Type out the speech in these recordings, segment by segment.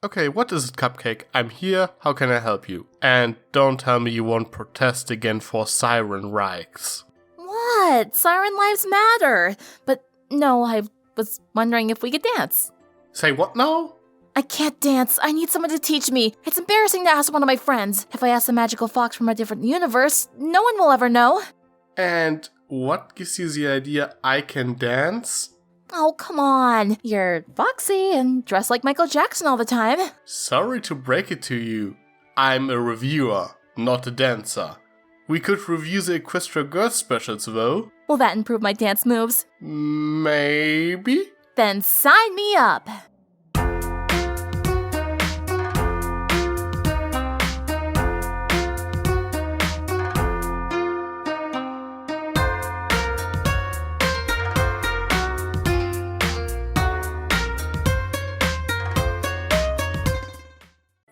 Okay, what is it, Cupcake? I'm here, how can I help you? And don't tell me you won't protest again for siren rights. What? Siren lives matter. But no, I was wondering if we could dance. Say what now? I can't dance. I need someone to teach me. It's embarrassing to ask one of my friends. If I ask a magical fox from a different universe, no one will ever know. And what gives you the idea I can dance? Oh, come on. You're foxy and dress like Michael Jackson all the time. Sorry to break it to you. I'm a reviewer, not a dancer. We could review the Equestria Girls specials though. Will that improve my dance moves? Maybe? Then sign me up.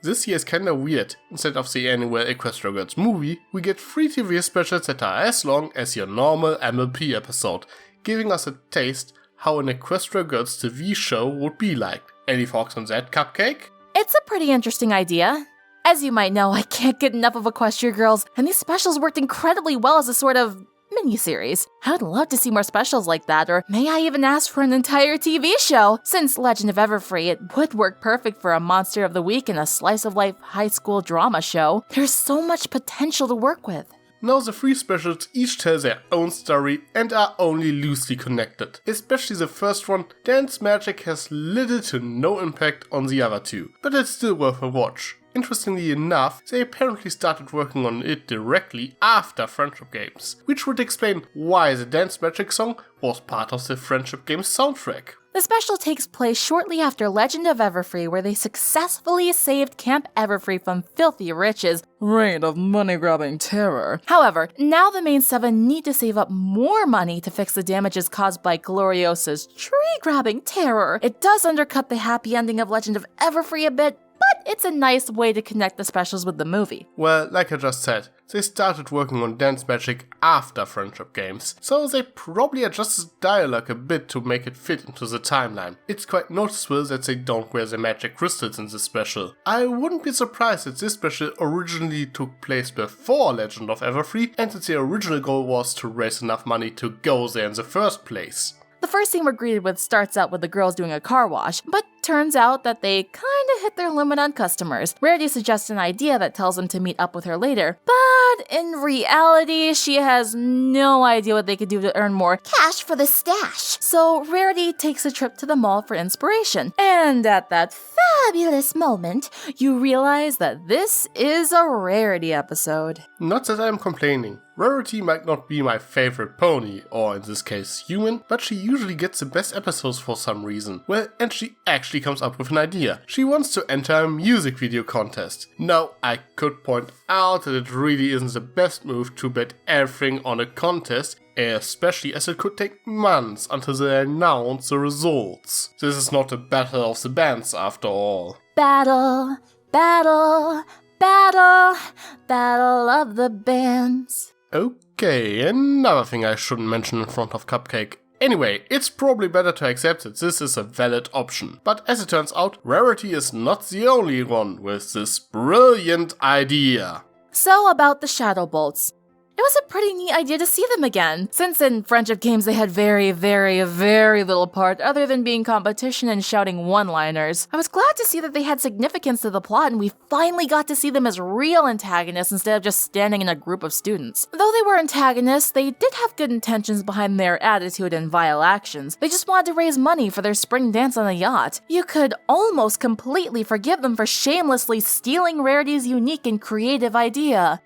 This year is kinda weird. Instead of the annual Equestria Girls movie, we get 3 TV specials that are as long as your normal MLP episode, giving us a taste how an Equestria Girls TV show would be like. Any thoughts on that, Cupcake? It's a pretty interesting idea. As you might know, I can't get enough of Equestria Girls, and these specials worked incredibly well as a sort of mini-series. I would love to see more specials like that, or may I even ask for an entire TV show? Since Legend of Everfree, it would work perfect for a Monster of the Week and a slice-of-life high school drama show. There's so much potential to work with. Now the 3 specials each tell their own story and are only loosely connected. Especially the first one, dance magic has little to no impact on the other 2, but it's still worth a watch. Interestingly enough, they apparently started working on it directly after Friendship Games, which would explain why the Dance Magic song was part of the Friendship Games soundtrack. The special takes place shortly after Legend of Everfree, where they successfully saved Camp Everfree from filthy riches' reign of money-grabbing terror. However, now the main 7 need to save up more money to fix the damages caused by Gloriosa's tree-grabbing terror. It does undercut the happy ending of Legend of Everfree a bit, but it's a nice way to connect the specials with the movie. Well, like I just said, they started working on Dance Magic after Friendship Games, so they probably adjusted the dialogue a bit to make it fit into the timeline. It's quite noticeable that they don't wear the magic crystals in this special. I wouldn't be surprised that this special originally took place before Legend of Everfree, and that the original goal was to raise enough money to go there in the first place. The first scene we're greeted with starts out with the girls doing a car wash, but turns out that they kinda hit their limit on customers. Rarity suggests an idea that tells them to meet up with her later, but in reality, she has no idea what they could do to earn more cash for the stash. So Rarity takes a trip to the mall for inspiration, and at that fabulous moment, you realize that this is a Rarity episode. Not that I'm complaining. Rarity might not be my favorite pony, or in this case human, but she usually gets the best episodes for some reason. Well, and she actually comes up with an idea. She wants to enter a music video contest. Now, I could point out that it really isn't the best move to bet everything on a contest, especially as it could take months until they announce the results. This is not a battle of the bands after all. Battle, battle, battle, battle of the bands. Okay, another thing I shouldn't mention in front of Cupcake. Anyway, it's probably better to accept that this is a valid option. But as it turns out, Rarity is not the only one with this brilliant idea. So about the Shadow Bolts. It was a pretty neat idea to see them again, since in Friendship Games they had very, very, very little part other than being competition and shouting one-liners. I was glad to see that they had significance to the plot and we finally got to see them as real antagonists instead of just standing in a group of students. Though they were antagonists, they did have good intentions behind their attitude and vile actions. They just wanted to raise money for their spring dance on a yacht. You could almost completely forgive them for shamelessly stealing Rarity's unique and creative idea.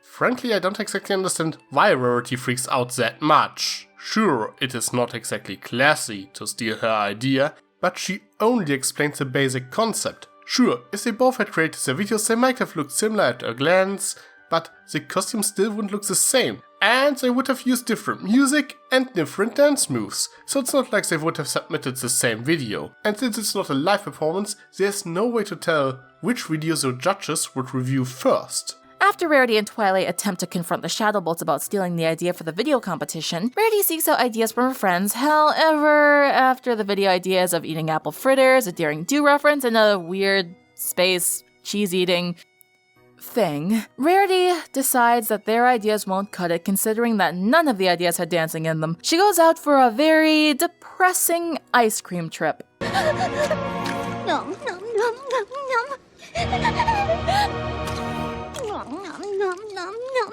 Frankly, I don't exactly understand why Rarity freaks out that much. Sure, it is not exactly classy to steal her idea, but she only explains the basic concept. Sure, if they both had created their videos, they might have looked similar at a glance, but the costumes still wouldn't look the same. And they would have used different music and different dance moves, so it's not like they would have submitted the same video. And since it's not a live performance, there's no way to tell which videos the judges would review first. After Rarity and Twilight attempt to confront the Shadow Bolts about stealing the idea for the video competition, Rarity seeks out ideas from her friends. However, after the video ideas of eating apple fritters, a Daring Do reference, and a weird space cheese-eating thing, Rarity decides that their ideas won't cut it, considering that none of the ideas had dancing in them. She goes out for a very depressing ice cream trip. Nom, nom, nom, nom, nom. Nom, nom, nom, nom.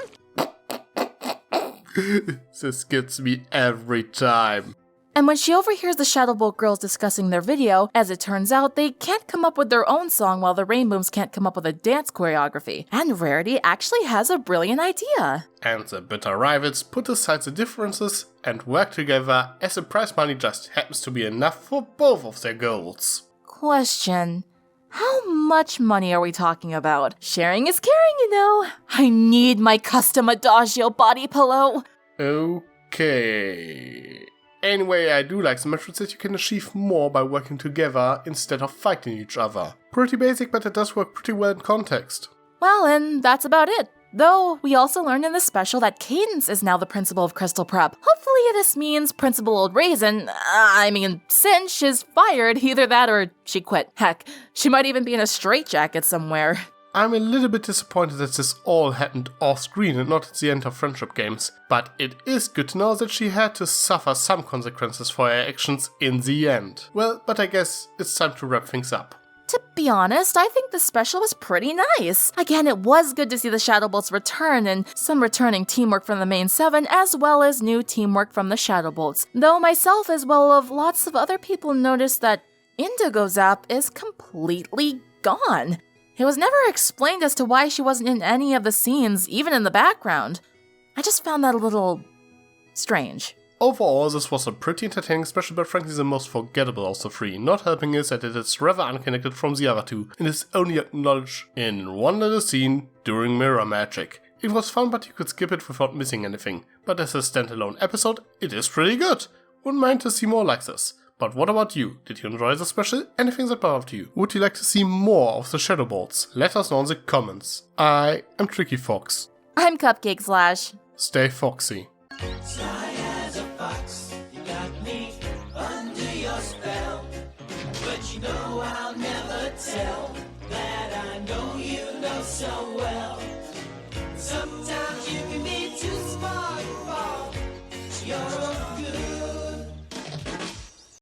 This gets me every time. And when she overhears the Shadow Bolt girls discussing their video, as it turns out, they can't come up with their own song while the Rainbooms can't come up with a dance choreography. And Rarity actually has a brilliant idea. And the bitter rivals put aside the differences and work together as the prize money just happens to be enough for both of their goals. Question. How much money are we talking about? Sharing is caring, you know. I need my custom Adagio body pillow. Okay. Anyway, I do like the method that you can achieve more by working together instead of fighting each other. Pretty basic, but it does work pretty well in context. Well, and that's about it. Though, we also learned in the special that Cadence is now the principal of Crystal Prep. Hopefully this means Principal Old Raisin, Cinch, is fired, either that or she quit. Heck, she might even be in a straitjacket somewhere. I'm a little bit disappointed that this all happened off-screen and not at the end of Friendship Games, but it is good to know that she had to suffer some consequences for her actions in the end. Well, but I guess it's time to wrap things up. To be honest, I think the special was pretty nice. Again, it was good to see the Shadow Bolts return and some returning teamwork from the main 7 as well as new teamwork from the Shadow Bolts. Though myself as well as lots of other people noticed that Indigo Zap is completely gone. It was never explained as to why she wasn't in any of the scenes, even in the background. I just found that a little strange. Overall, this was a pretty entertaining special, but frankly the most forgettable of the three. Not helping is that it is rather unconnected from the other two, and is only acknowledged in one little scene during Mirror Magic. It was fun, but you could skip it without missing anything. But as a standalone episode, it is pretty good. Wouldn't mind to see more like this. But what about you? Did you enjoy the special? Anything that bothered you? Would you like to see more of the Shadow Bolts? Let us know in the comments. I am Tricky Fox. I'm Cupcake Slash. Stay foxy. Sly as a fox, you got me under your spell. But you know I'll never tell.